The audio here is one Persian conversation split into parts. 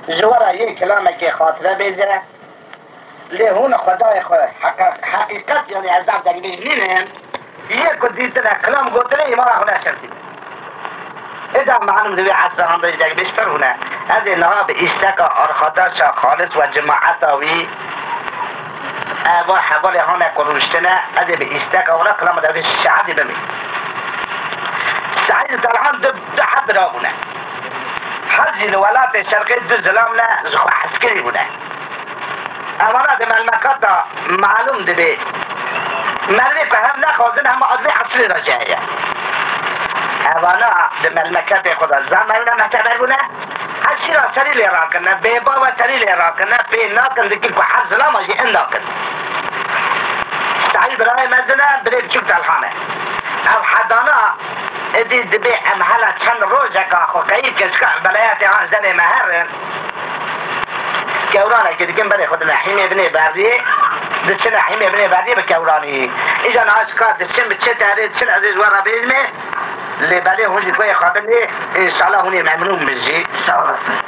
جوارا یه کلامه که خاطره بیزه لیهون خدای خود حقیقت یعنی عذاب در بیجنینه یه کدیتنا کلام گوتنه ایمان خونه شرطی اذا معلوم دوی عصر هم بیجده بشتر هونه از اینها به اشتک آرخاداش خالص و جماعتاوی و حوالی هانه قروشتنه از به اشتک اولا کلام دوی شعبی بمی سعید طلعان دو حب را بونه حرجی الولات شرقی دو ظلام نه زخو عسکری بونه اولا ده ملمکات معلوم ده بی مروی که هم نخوازن هم عضوی عصری را جایه اولا ده ملمکات خدا زمان معتبر بونه هشی را سری لی را کنه بیبا و سری لی را کنه پی ناکن دکل که هر ظلام آجی این ناکن سعید رای مزنه برید چوک تلخانه او حدانا ادی دبی امحلا چند روزه که خوکایی کسکا بلایت آن زن مهر كوراني كده كم بدي خدنا حمي بني باردي دشنا حمي بني باردي بكوراني إذا ناس كات دشنا بتشت هذه دشنا عزيز ورا بيزمه اللي بالي هون شوية خاطرني إن شاء الله هوني ممنون مزي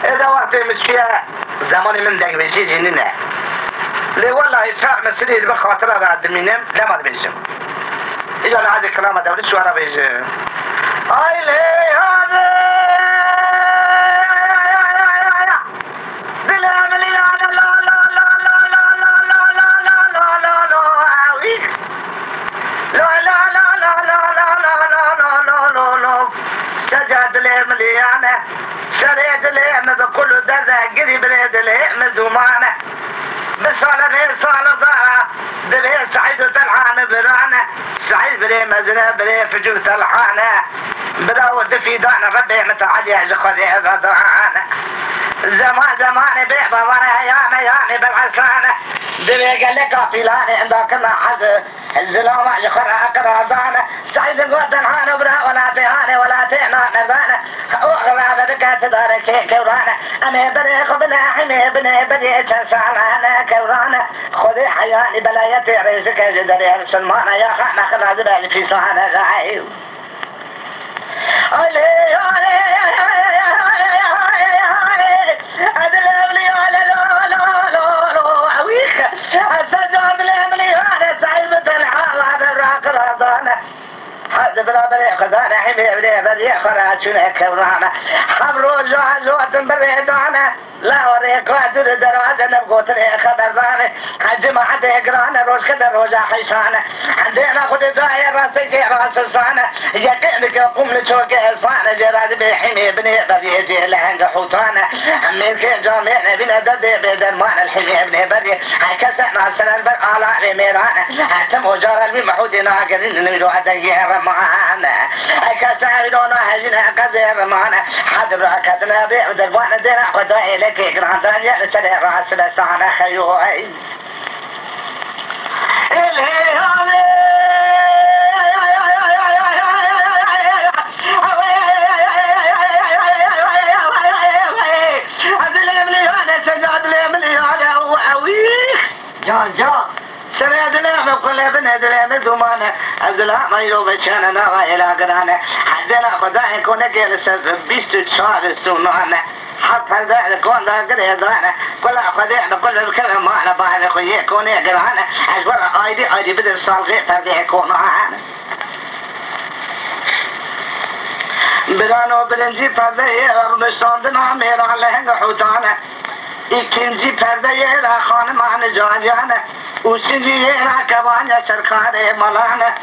إذا وقت مشيا زمان من داك بيجي جننا لي والله إسحاق مسيري بخاطر هذا الدمينم لا ما بيجي إذا أنا هذا الكلام هذا وليش ورا بيجي أي ليه هذا شريد الهم بكل درده قريب ريد الهم زمانه بصالة غير صالة ضاعة بليه سعيد وطلحان برانه سعيد بليه مزنة بليه فجو طلحانه براود في دعنا ربي متعالي زخذي هذا ضاعانه زمان بيحبا وانا يعني بالعسانه بليه قال لك فيلاني عندك ما حد الزلامة جخرها أقرازانه سعيد وطلحان برا ولا تهاني ولا تهنا نبانه وغرابة بكات دارك كورانا أمي بني خبنا حمي بني بدي تنسانا كورانا خذي حياني بلايتي ريسك جدري سلمانا يا خانا خلا زبالي في صحانا غايو أولي أدلبلي على لو أويخ أستجاب لي على سعيد بطلحان وهذا الراق رضانا حد بلا بري خزانة حمي بري بري خرات شنه كورانا حمرو زوات بري دانا لا وريك وادر دروازة نبغوتني خبراني الجماعة يقرانا روش كده روجا حيشانة عندنا خد داير راسي راس الصانة يقينك يقوم لشوكي الصانة جراد بحمي بني بري يجي لهنج حوطانة أميرك جامعنا بنا ددي بدن مان الحمي بني بري هكسنا السنة البقالة ميرانا هتمو جار المحود ناقرين نميرو أدقير معانا هكسنا بدونا هجنا قدر معانا حد راكتنا بيعدل دينا خدائي لك قرانتان يأسل راس لسانا خيوعي جان سريد الام كل بن الام دمانه عبد الله ما يلو بشان نوا الى قرانه حدنا خداه يكون جالس بيست شهر سنانه حق هذا كون ده كده دانا كل خداه كل الكلام ما انا بعد خويه كون قرانه اجبر ايدي بدل صالغي فردي يكون معانا برانو بلنجي فردي رمشاندنا ميرا لهنگ حوتانه ikinci perde yera hanımanı canyanı üçüncü yera kavanya sarkare malana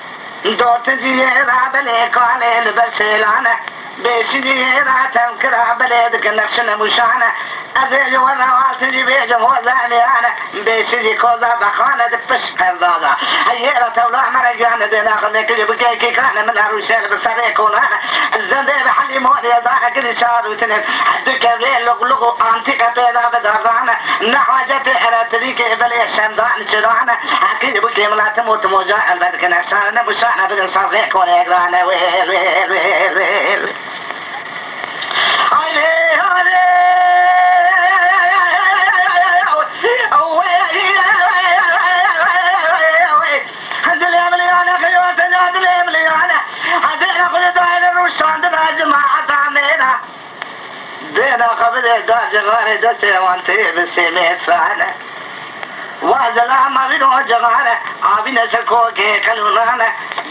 dördüncü yera bele kale elbeselana beşinci yera temkira bele diknakşına muşana azeli ve altıncı beycem vazamiyana beşinci koza bakana dipş perdada yera tevlah maracanı denaklı kili bukeki kana من عروسان بالفريق ونانا الزندة بحلي مولي يضانا كل شهر وتنين حدك بلي لغلغو انتك بيضا بدرغانا نحواجتي على طريق بلي الشمدان شرانا اكيد بكي ملا تموت موجاء البدك نفسانا بشانا بدن صرغيك ولا يقرانا ويل ويل ويل ويل دا جغاري دسي وانتي بسيميت فانا وازلا ما بينو جغارة عابين سلكوكي كلونانا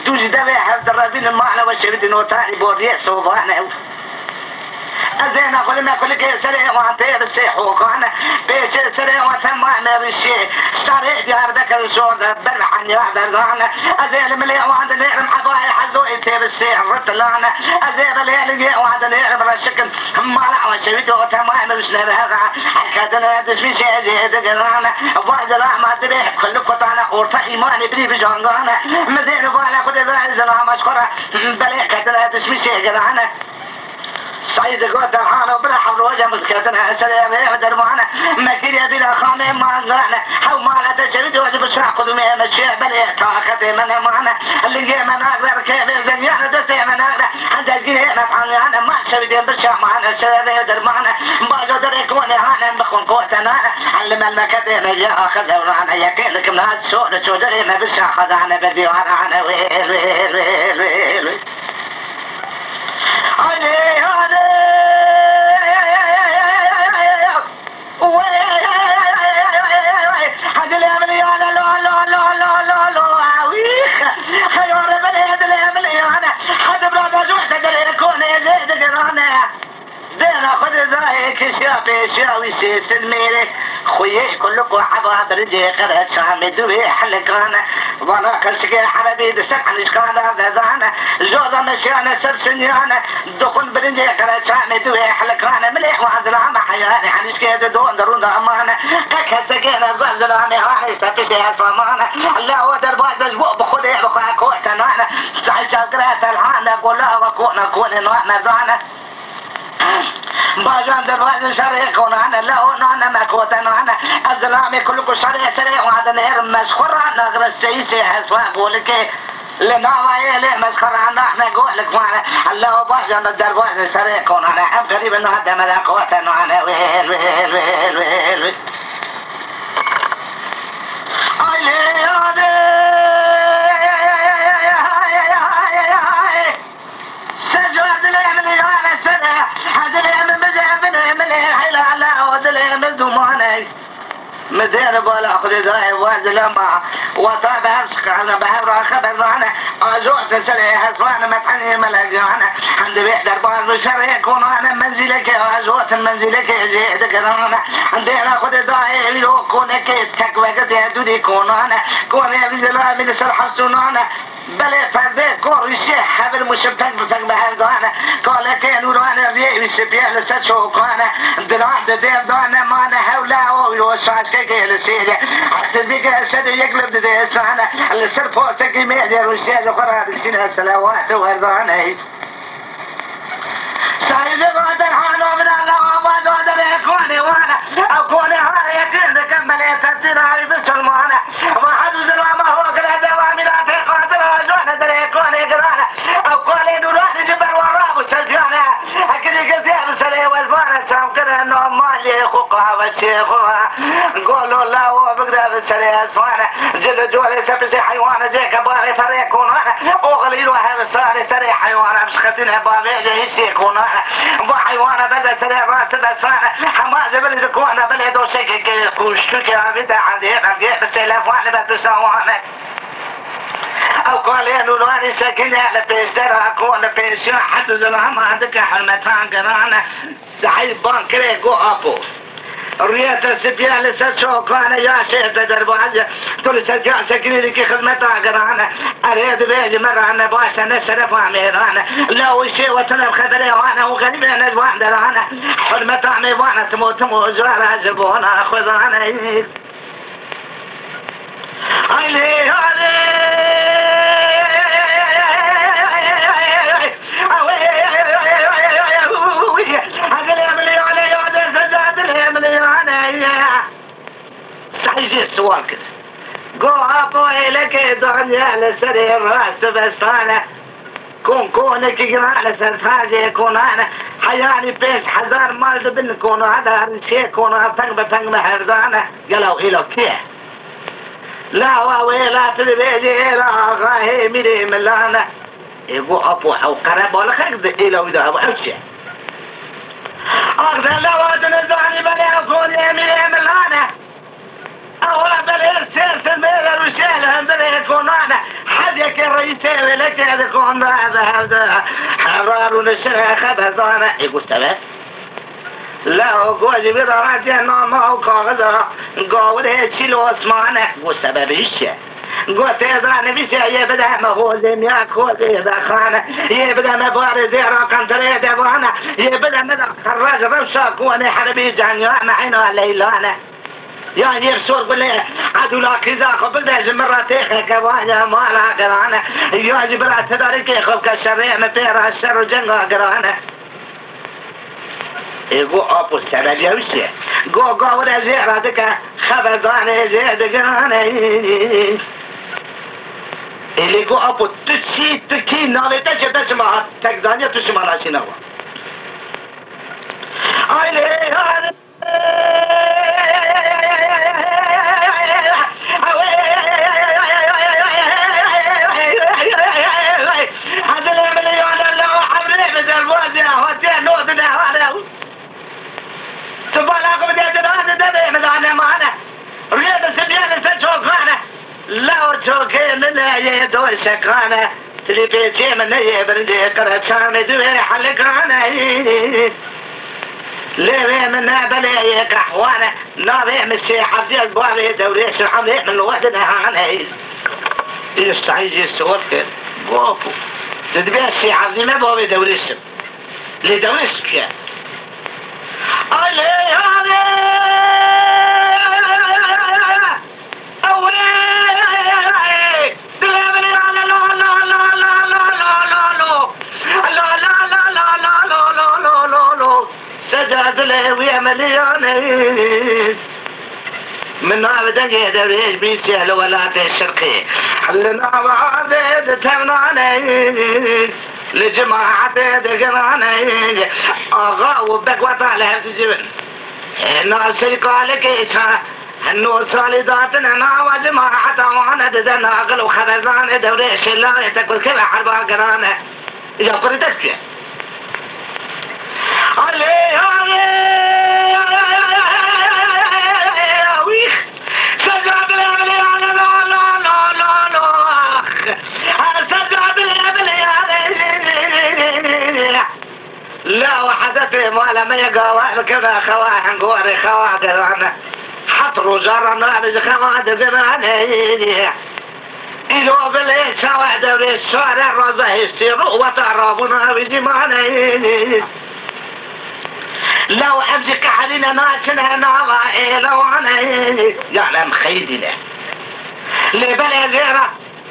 دوج دبي حفظ الربين المعنى والشبت نوتاني بوديه صوبانا أزينا كل ما كل كي سري وانتي بسيح وقانا بيش سري وتما مرشي سري ديار ذاك الشورد برحن يا بردانا أزين ملي وعند نعم حباي حزوي تي بسيح رطلانا أزين ملي وعند نعم رشكن مالع وشبيت وتما مرشنا بهذا حكاتنا تشبي شيء زيد قرانا بعد الرحمة تبيح كل قطعنا أورتا إيماني بري بجانغانا مدين بالا خد ذا زنا مشكورة بلي كاتنا تشبي شيء قرانا سعيد قوت الحانة وبلا حول وجه مسكتنا السلام عليكم درمانا مكيريا بلا خامة ما غانا حو ما لا تشرد وجه بشرع قدومي مشي بلي طاقتي من معنا اللي جاي من أقدر كيف زنيانا دستي من أقدر عند الجنيه نتعني أنا ما شبيدين بشرع معنا السلام عليكم درمانا باجو دريكوني هانا بخون قوتنا علم المكتب مجا أخذ ورانا يكينك من هاد السوق نشوجري ما بشرع خدعنا بدي ورانا ويل ويل ويل ويل ويل شاوي سيس الميري خويي كلكو حبا برجي قرأت شامي دوي حلقانا وانا كرشكي حربي دستك عن اشكانا غزانا جوزا مشيانا سرسنيانا دخل برجي قرأت شامي دوي حلقانا مليح وعزرامة حياني حنشكي دون درون امانا كاكا سكينا غزرامي هاني سفشي اسفامانا لا ودرباز الجوء بخودي بخوا كوتنانا سعي شاكرات الحانا قولا وكونا كوني نوع مزانا باجان دروازه شرعي كونانا لا انا ما كوتنا الزلامي كلكم شرعي سريع وهذا نهر مسخره نغر السيسي حسوا بقولك لناوي ليه مسخره احنا نقول لك معنا الله باجان الدروازه شرعي كونانا ام قريب انه هذا ما كوتنا انا ويل ويل ويل ويل ويل مدير بالا خذ ذاي واد لما وطاب امسك على بحر خبر ضعنا ازوت سري حسوان متعني ملقانا عند بيت دربان بشري يكون انا منزلك ازوت منزلك زيد كرانا عندنا خذ ذاي لو كونك تكوى قد دودي كون انا كون يا من سرح سنانا بلي فردي كور الشيخ حبل مشبتك بفك بهردانا قال كانوا رانا بيه بسبيه لساتشو كوانا دراد دير دانا مانا حولا ويوشاش كي لسيدي حتى بيك السد يقلب دي سانا اللي سر فوتك يميدي والشيخ قرار السنة سلاوات وهردانا سايد بعد الحانو من الله وعباد ودر يكوني وانا اكوني هاري يكين كمل يتدينا بسلمانا واحد زلما هو قراد وامنات قادر اجوانا در يكوني قرانا او قولي نروح نجبر وراب وسجانا اكدي قلت يا بسلي والبانا سام كده انه مالي خوقها والشيخوها قولوا الله هو بقدر بسلي اسفانا جل جولي سبسي حيوانا زي كباري فريقون اغلي وهذا صار سري حيوانا مش خدينها بابي يشيكون وحيوانا بدا سري راس بسانا حماز بلد كونا بلد وشيك كوشتك يا بدا عندي بس الافوان بتسوانا او قال يا نوراني ساكن على بيسر اكون بيسر حد زلهم عندك حرمتان قرانا سعيد بانكري جو ابو رياض السبيان لسه كان يا شيخ درباجه تقول سجع سكني لك خدمتها قرانا اريد بيجي مره انا باش انا شرف عميرانا لو شيء وتنا بخبري وانا وغني من الوان درانا حرمتها عمي وانا تموت وزوار زبونا اخذ انا علي يجي السؤال كده قو ابوي لك دنيا لسري الراس بس انا كونك على سرتاجي يكون انا حياني بيش حذار مالد بنكون هذا الشيء كون فنق مهردانا قالوا إلو كيه لا وويلا تدريجي لا غاهي ميري ملانا يقو ابو او قرب ولا خقد إلو إذا ابو حوشي أخذ اللوات نزعني بلي أكون يمين ملانا أولا بلي السيس الميلة رشال هندري يكون أنا حديك الرئيسي ولك يكون هذا حرار ونشرها خبزانا يقول سبب لا قوجي براتي نوما وكاغذا قاوله تشيلو اسمانه قو سبب الشيء قلت إذا نبيسي يبدأ مغوزي مياكوزي بخانة يبدأ مبارزي راقم تريد وانا يبدأ مدى خراج روشاك وانا حربي جانيو معينو الليلانة يعني يرسول قولي عدو لاكي زاخو بلداج مراتيخي كوانا مالا قرانا يواجب لا تداريكي خوبك الشريع مفيرا الشر وجنغا قرانا يقول أبو السبب يوشي قوة زيرة دكا خبرداني زيدقاني اللي يقول أبو تتشي تكي نالي تشمع تكزانيا تشمع راشي نوا أيلي هذا المليون اللي هو حبري بدل بوزي هوتين نوض دهوانه تبالاكم ديتنا دبي مدانا معنا ريب سبيان سشوكانا لا شوكي من يدو سكانا تلبيتي من يبردي قرشان دوي حلقانا ليه من بلي قحوانا نابي مشي حفظي البوابي دوري سحمي من وحدنا هانا يستعيجي السور كده بوابو تدبي الشي حفظي ما بوابي دوري سب لدوري سبيان سجاد له ويا مليوني من أبدا يدريش بيسهل ولا تشرقي حلنا بعد تمنعني لجماعة دقناني أغا وبقوة على الزبن الناس قالك إيشا النور صالداتنا ناوى جماعة وانا ددنا أغل وخبزان دوريش الله يتكبر كيف حربا قرانا إذا قريت أشياء علي ويخ سجاد الأبلي على لا لا لا لا لا سجاد الأبلي لا وحدثي ما لم يقوى كذا خواهن قوري خواهن وانا حطروا جرنا بزخوات بناني إلو بلي سوى دوري الشارع رزه يسيروا وتعربنا بزماني لو أمسك حالنا ناسنا ناغا لو أنا يعلم خيدنا لبلي زيرة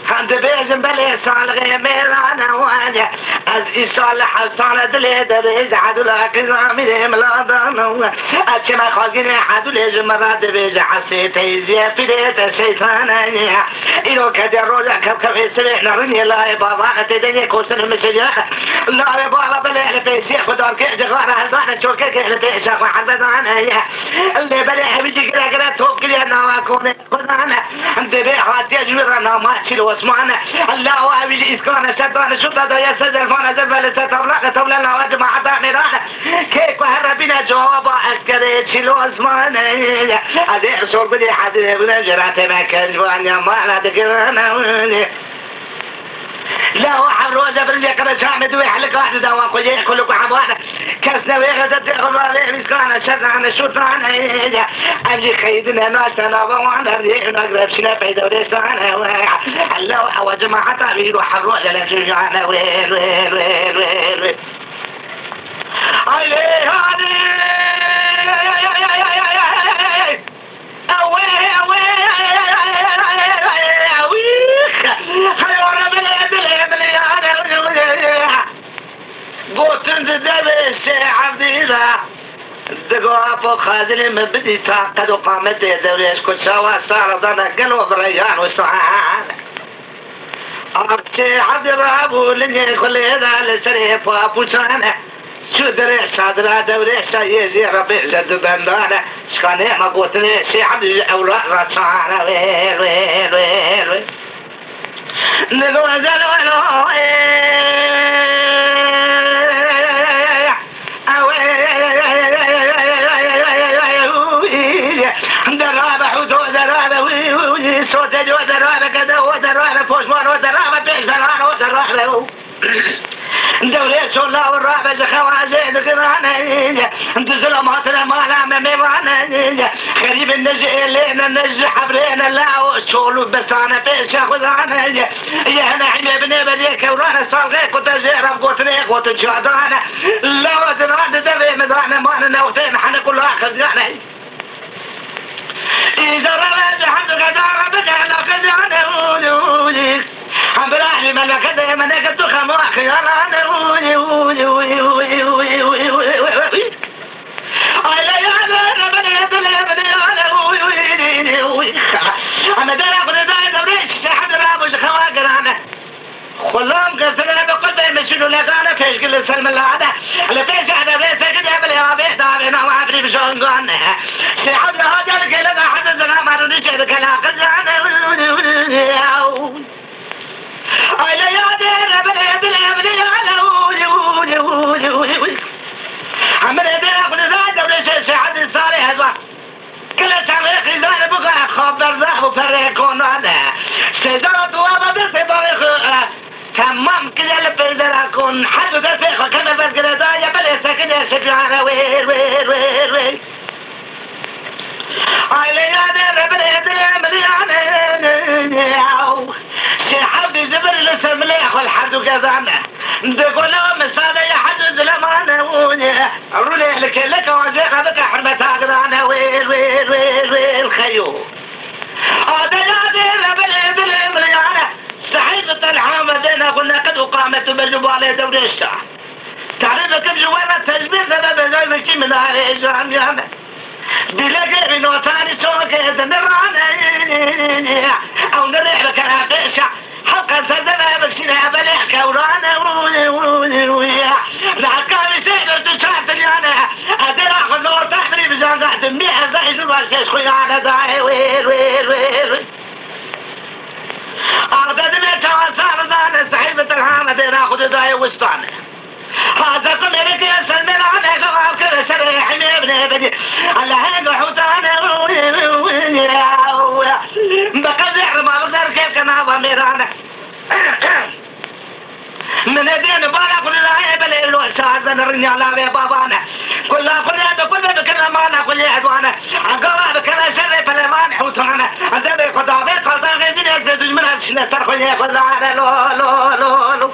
عند بيزن بلي صالغي ميرانا وانا از إصالح صالة ليدريز عدو لكن عمي ملادانا أتشما خالقين عدو ليز مراد بيز حسيتي زيفيديت الشيطانا إلو كدر روجا كبكب سبيحنا رني لا يبابا تدني كوسن مسجا لا يبابا بلي لبيسيخ بدار كيح جغارة هلبانا شوكي كيح لبيسيخ وحردانا اللي بلي حبيجي كلا كلا توب كلي أنا واكوني خدانا عند بيحات يجورنا ما تشيلو اسمعنا الله وابيجي إسكانا شدانا شبتا دا يسجل فانا زبالة تطبلق تبلنا واجمع حتى مرانا كيك وهربنا جوابا عسكري تشيلو اسمعنا هذه أصول بدي حدي بنا جراتي ما كنجبان يا مالا دقرانا لا واحد روزة بالذكر شامد ويحلق واحد دوام كل كلكم حبوانا كسنا ويغدا تغرى مسكانا شرنا شوطنا امجي خيدنا ناسنا وانا رينا قرب سنا في دوريستانا الله وجماعة بيرو حروزة لجوجانا ويل ويل ويل ويل ويل علي هادي قلت انت دبي الشيخ ذا دقوا فوق خازني من بدي تعقد وقامت دوريش كل سوا صار ضنا قلوا بريان وسعان أبكي عبد الرابو لني كل هذا لسريف وابوسانا شو دري صادرا دوريش يزي ربي زد بندانا شكاني ما قلت لي شيخ عبد الأوراق رصانا ويل ويل ويل ويل نلو زلو دولة سولا والرعبة زخوا زيد قرانا انت ظلمات الامانة مميوانا غريب النجي لينا النجي حبرينا لا وصولوا بس انا بيش اخذانا يا هنا حمي بني بريك ورانا صالغيك وتزيرب قوتنيك وتجادانا لا وزنان دبي مدانا مانا نوتين حنا كل اخذ يعني إذا رمز حمد قدار بك لا قدرانا ولوليك عم بلاحي ملك دايما نكت خماخ يا رانا ولي ولي ولي ولي ولي ولي ولي ألا يا ذا بلي بلي بلي أنا ولي ولي ولي أنا دارا قد دايما بريش حمد رابوش خواك رانا خلام قلتنا بقلبي مشينو لقانا فيش كل سلم العادة اللي فيش احنا بريسة كده بلي عبيد عبينا وعبري بشون قوانا سيحبنا هذا لك لما حد الزلام عدو نشهدك لا قدرانا ولي ولي ألا يا دير بلي بلي بلي أنا ولي ولي ولي ولي ولي عمل يدير أخذ ذات وليش سيحد الصالح هذا كل سامي خلال بقى خبر ذا وفريقون أنا سيدرت وابد في طريق تمام كده اللي بيقدر أكون حد تسيخ كما بذكر دايا بلي سكن يا شبيانا وير وير وير وير ألا يا دير بلي بلي بلي أنا حبي زبر لسه مليح والحد وكذانا تقول لهم السادة يا حد زلمانا رولي لك وزيخة بك حرمتها قرانا ويل ويل ويل ويل خيو هذا يا دير بلي بلي بلي أنا صحيفة الحامدين قلنا قد وقامت بالجبال دوري الشعب تعرف كم جوانة تجبير سبب غير مكي من هذه الجوام يانا بلاقي نوتاني سوكت نرانا او نريح لك انا بيشع حقا سلزمها بكسينها بليح كورانا لحكامي سيبر تشافتني انا ادير اخذ نور تحتري بجان قاعد منيح زي زواج كيس خويانا داعي ويل ويل ويل اعداد ميتا وصار دانا صحيفة الحامة ناخذ داعي وسطانا هذا طميرك يا سلمين عليك وعبك سريح من ابن بدي على هيك حوتانا بقى زحر ما بقدر كيف كان هذا ميرانا من الدين بالا كل لا بل الوساد بن الرجال يا بابانا كلها بكل بكل مانا كل عدوانا عقبا بكل شر فلمان حوتانا عندما قضاء قضاء غير يجد من السنه ترخل ياخذ على لو لو لو لو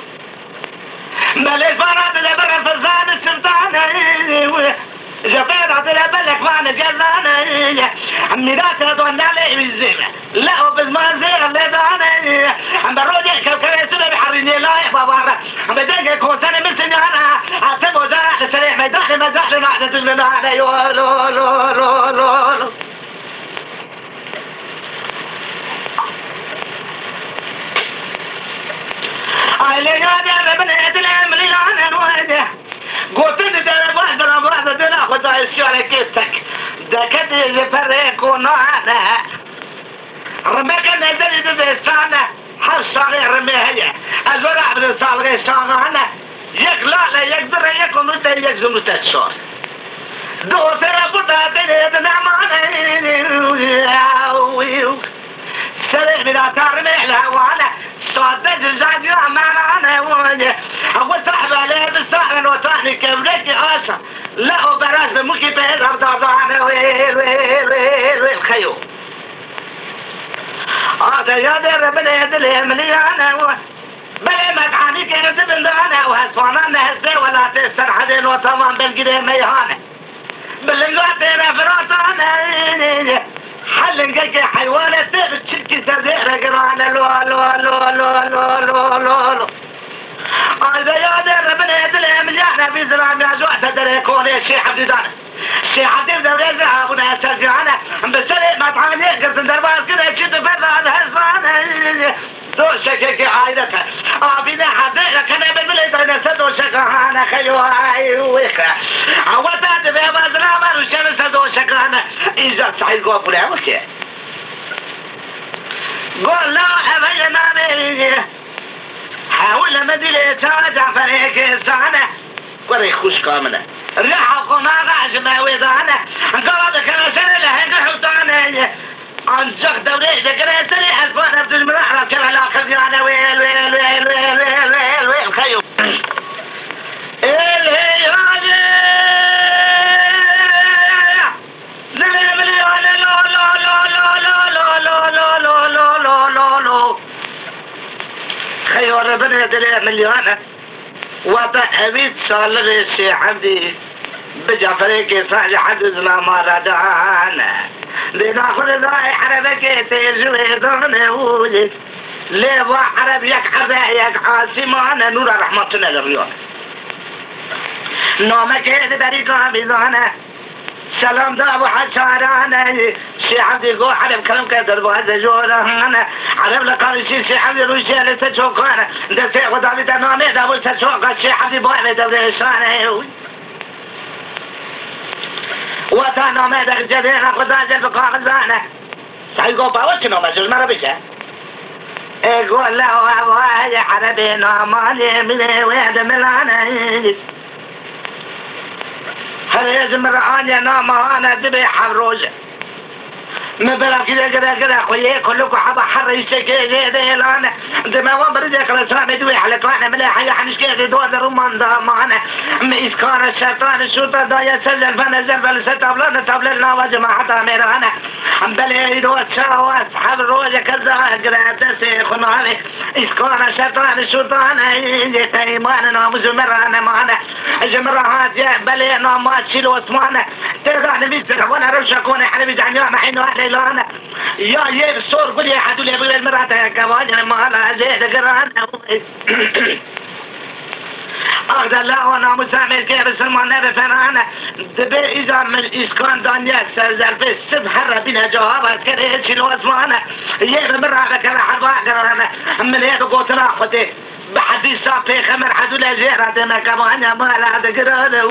بل الفراد اللي برا فزان السلطان جبين عطينا بلك معنا جزانا عمي لا تردون علي بالزيمة لا وبالمنزير اللي دانا عم بروجع كوكري سنة بحريني لا يخفى برا عم بدقى كونتاني من سنانا عطيبو زاح لسريح ميداخل مزاح لنعدة تجمنا يو لو لو لو لو اللي قاعد ربنا يتلم لي انا الوجه قلت لي ده واحد الامراض دي ناخذ الشارع كيفك ده كده يفرق ونوعنا رميك نزل ده السنه حر صغير رميها الزرع من الصالغ صاغنا يقلا لا يقدر يكون انت يجزم تشور دو ترى قلت ده نعمانه سلام لا ترمي لا وانا صدق زاجو امانه وانا اول صاحب عليه بالصاحب الوطني كبرك اسا لا وبراس ممكن بهذا ضاضانا ويل ويل ويل ويل خيو هذا يا در ربنا يدلي مليانه بلا ما تعاني كانت بندانا وهسوانا هسبي ولا تسر حدين وطمان بالقدام يهانه باللغاتنا فراسانا حل نقلق حيوانات بتشكي تزيح قرانا لو لو لو لو لو لو لو لو هذا يا در ربنا يدلي مليانا في زرام يا زوح تدري يكون يا شيخ عبد دانا الشيخ عبد دانا يزرع ابونا يسال انا بسلي ما تعاني قلت درباس كذا تشد فرد هذا هزبان دوشك عائلتها بنا حدينا كان بالبلد انا سدوشك انا خيو ويك عوضت في بازرام وشان سدوشك انا اذا صحيح قول بلا وكي قول لا ابي ما حاول مدلي تراجع فريق سنه وري خوش كامله ريحه قناغه جماوي دانا قرب كان سنه له حطانه انزق دوري ذكرت لي اسبوع نفس المرحله كما لا خذ انا ويل ويل ويل ويل ويل ويل ويل خيو دور بني دلي مليانة وطأبيت صالغي الشي حمدي بجعفريك صاحي حد زلا مارادانا دينا خل ضاي حربك تيجوي دون ولي ليه وحرب يك حبايك عاصمانا نور رحمتنا للرياض نامك هذا بريقا بيضانا سلام دا ابو حسارانا شي حمدي قو حرب كلام كدر بهذا جورانا حرب لقال شي حمدي روشي لسه شوكانا ده سيخ ودامي دا نامي دا ابو سشوكا شي حمدي بايمي دوري شانه وطانا ما در جبينا خدا جل بقاغزانا صحيح قو باوش نوما شوش مرة بيشه يقول له أبوها حربي نوماني من ويد ملانا هل يزم رعاني نومانا دبي حروجه مبلا كده كده كده خويه كلكم حبا حر يشكي جيدي لانا دما وبرجك لسامي دوي حلقانا ملا حاجة حنشكي دو درمان دامانا إسكار الشيطان الشوطة دايا سجل فنزل فلستبلان تبللنا وجماعة ميرانا بلي دو الشاوة أصحاب الروجة كذا قرأت سيخناني إسكار الشيطان الشوطان يتيمان ناموز مرانا معنا جمرات بلي نامات شيلو اسمانا ترغاني بيسر وانا رشاكوني حلبي جعنيا محينو أهلي لانا يا يب الصور قل يا حدول يا بغل المرات يا كواجه لما هلا زيد قرانا أقدر لا وانا مسامر كيف السلمان نبي فرانا دبي إذا من إسكان دانيا سلزل في السبح ربنا جوابات كده شنو اسمانا يب مرة كلا حربا قرانا من يب قوتنا خدي بحديث صافي خمر حدول زيرة دنا كواجه ما لا تقرانا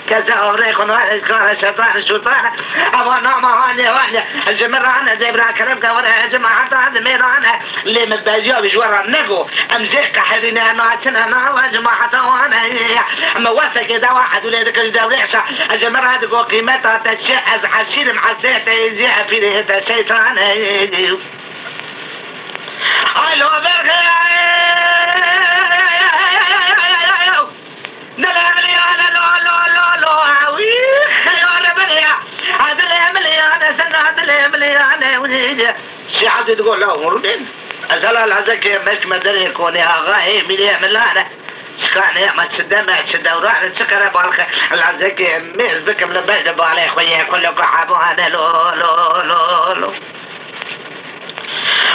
كذا أوريكم هذا كان الشيطان الشيطان أبغى نعم هاني واني الجمرة دبرا كلام كورا جماعة هذا ميرانا اللي متباجوا بجوار النجو أمزيك حرينا ناتنا نعم جماعة وانا موافق كذا واحد ولادك الدوليشة الجمرة هذا قو قيمتها تشيء حسين محسيت يزيع في الشيطان ألو برخي شي حد تقول له مردين أزال العزك مش مدري يكون يا غاي مليا ملانا سكان يا ما تسدى ما تسدى وراح تسكر بالخ العزك ميز بكم لبيت بالي خويا كلكم حابوا هذا لو لو لو لو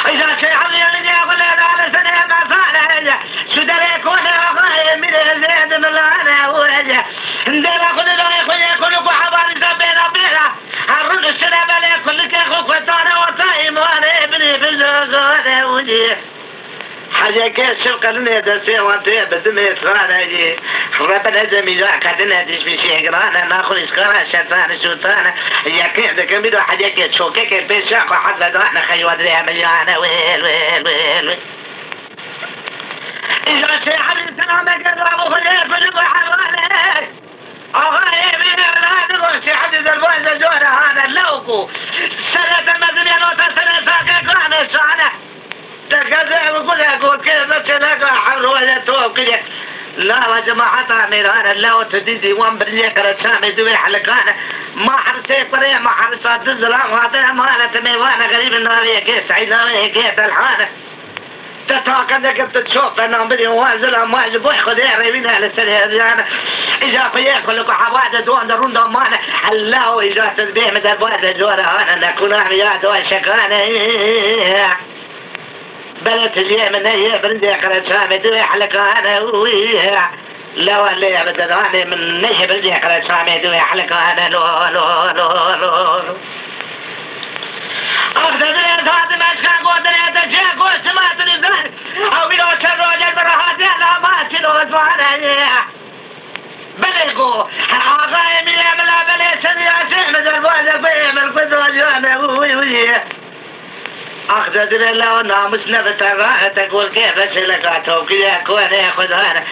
إذا شي حد اللي يقول له على سنة ما صالح سدى يكون يا غاي مليا زيد ملانا وجه ندير أخذ له خويا كلكم حابوا سبينا بينا هرد السنة بالي كلك أخوك وطانا وطايم وانا ابني بزغانا ودي حاجة كيس شبقة لنا دسي وانتي بدمي إسرانا يجي ربنا جميجا كاتنا ديش بشي قرانا ناخذ إسكارا شتانا شوتانا يكيد كميدو حاجة كيس شوكيك البيشاق وحد لدوانا خيوات ليها مليانا ويل ويل ويل ويل إذا شي حبيب سلامك أضربه خليه كلكو حوالي أغاية من أولاد غوشي حديد البوزة جورة هذا اللوكو سنة مدنيا نوتا سنة ساكا كوانا شانا تكذب وقول أقول كيف تلقى حمر ولا توب كده لا وجماعة ميرانا لا تديدي وان برجي كرت سامي دوي حلقانا ما حرسي قرية ما حرسات الظلام وهذا مالة ميوانا غريب النوارية كيس عيلاوية كيس الحانة تتاكدك بتشوف انهم بدهم وازل امواج بوي خذي ريبينها للسنة اذا خياك لكم حوادة دوان درون دمانة الله اذا تذبيه من البوادة جورة انا نكون احميات وشكانة بلد اليمن هي بلدي قرد سامي دوي حلقة انا لو اللي بدراني من نيه بلدي قرد سامي دوي حلقة انا لو لو لو لو أخذ هذا ماشكا قدرة تشيك وسمات الإنسان أو بلو شروج البرهات لا ما شنو غزوانا بلغوا أغاية من يعمل بلي سنياسي مثل البوزة فيه من القدوة جوانا أخذ الله وناموس نبتغاها تقول كيف سلقاته وكذا كون ياخذ هذا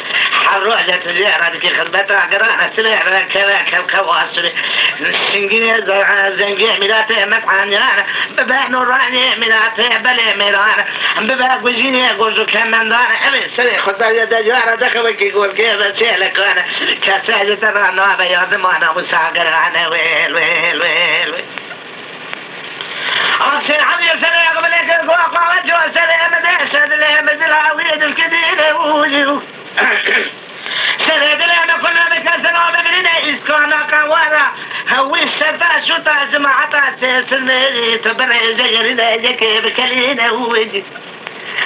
حروجة تجارة كي خدمتها قرانا سليع كواكب كواسري السنجين زنجيه ملاته مطعنيانا بباح نوراني ملاته بلي ميلانا بباح وجيني يقول كمان دانا أمي سليع خدمة تجارة دخوك يقول كيف سلقانا كساجة ترانا بياض مانا مساقرانا ويل ويل ويل ويل أرسل حمي سلام عليك القوة وجه سلام دهشة اللي مدل العويد الكدير وجو سرد لنا كنا بكسنا ببنينا إسكانا كوارا هوي الشتا شتا جماعتا سلمي تبني زيرنا يكي بكلينا وجو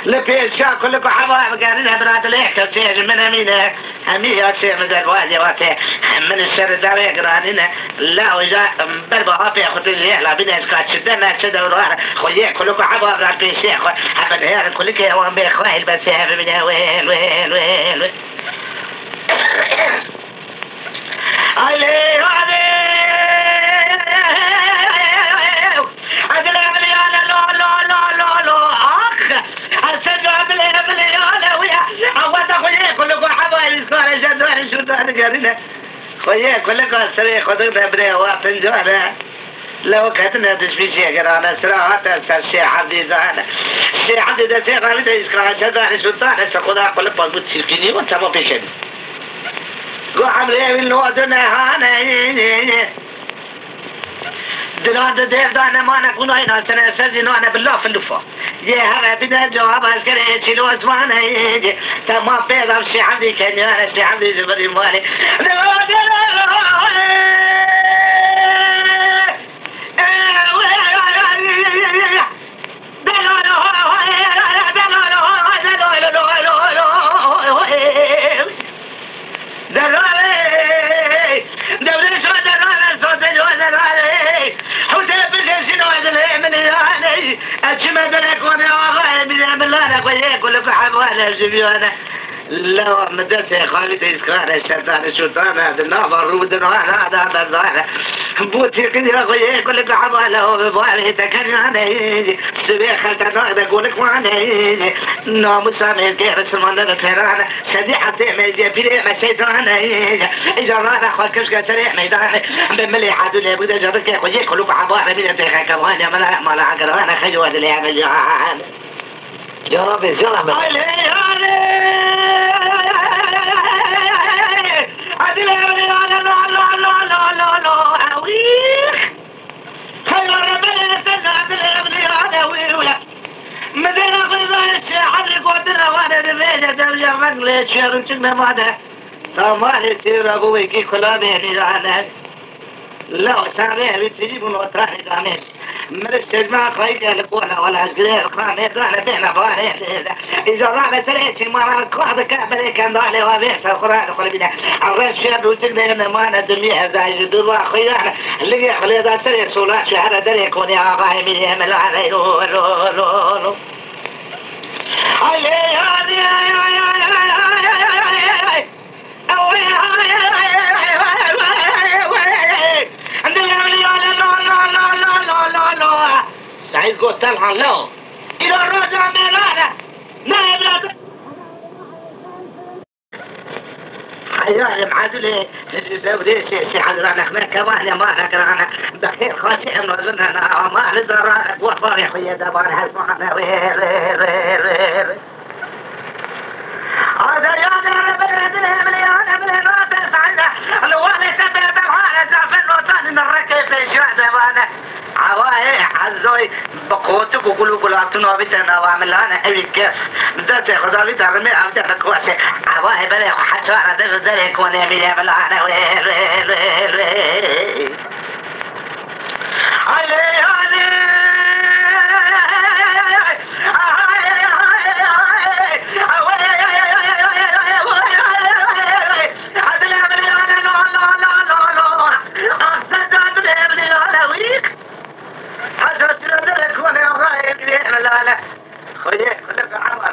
لبيسكا كلكو حباب قارنا براد ليحكا سيج من أمينة أمي أسي من الوالي واتي من السر داري قرانينا لا وجا بربا أبي أخوتي زيحلا بنا إسكا تشدنا تشدنا ورانا خويا كلكو حباب راد بيسي أخوة حبا نهار كلك يوان بيخواه البسيح بنا ويل ويل ويل ويل علي وعدي عدل أمليانا لو لو لو لو لو أخ أرسل عدل أمليانا ويا عوات خويا كلكو حبايب إسكوانا شدواني شوطان قارنا خويا كلكو السري خدقنا بنا وافنجوانا لو كتنا تشبيشي قرانا سراعات الشيخ عبدي زانا الشيخ عبدي ده شيخ عبدي إسكوانا شدواني شوطان سقودا كلكو بتشيكيني وانت ما بيكني قو عمري بالنوزنا هانا دلان دير دانا ما نكون هنا سنة سجنو أنا بالله في اللفة يا هلا بنا جواب عسكري تشيلو اسمعنا تمام بيضا بشي حمدي كان أنا شي حمدي زبري مالي أشمد لك وانا وغاية بجانب الله لك وياك ولك حبوانا بجبيوانا لو مدت يا خالي تيسكانا الشيطان الشيطان هذا النافر رودنا هذا بردانا بوتي كده وياك ولك حبوانا وبوالي تكنانا سبيخ خلتنا اقولك وانا نوم سامي كيف اسمنا بفرانا سديحة ميديا بلي ما شيطانا جرانا خوكش كسريح ميدانا بملي حدو لي بدا جرك وياك ولك حبوانا بلا تخاك وانا ملا عقرانا خجوة اللي يعمل جعان جربي عدل يا ولي لا لا لا لا لا لا لا أويخ خير ربنا يسلم عدل يا ولي لا ويولا مدينة غيظة الشيحة قوتنا وانا دميجة دمجة مقلة شير وشكنا ماذا طمالي سير أبوي كي كلا بيني لعنك لو سامي بتجيب الوطاني قامش مرف تجمع خيجة لقونا ولا عزقلية القامة دعنا بينا بواني إذا رعنا سريتي مرة كواحدة كاملة كان ضعلي وبيحسى القرآن وقال بنا الرئيس شهد وتقنا إن مانا دميها بزاج الدور واخيانا اللي يخلي ذا سريع صلاة شهادة دلي يكون يا غاية من يمل علي لو لو لو لو علي هذي سعيد قلت طلعا له إلى الرجع ميلانا نائب لا حيا معدلي دوري سي حضرانا خمير كمان يا ما نكرانا بخير خاصي من وزننا ما نزرانك وفار يا خويا دبان هالمعنا وير وير وير وير هذا يا ربنا دلهم مليون مليون تسعنا الوالي سبيت الحالة زعفن وطن من ركب في شوع دبانا عواي عزوي بقوتك وقولوا قلعتنا بيتنا وعملنا أي كاس بدأت خدا بيت رمي عبدا بكواسي عواي بلي حسوانا بغدرك ونمي يبلعنا ويل ويل ويل ويل علي علي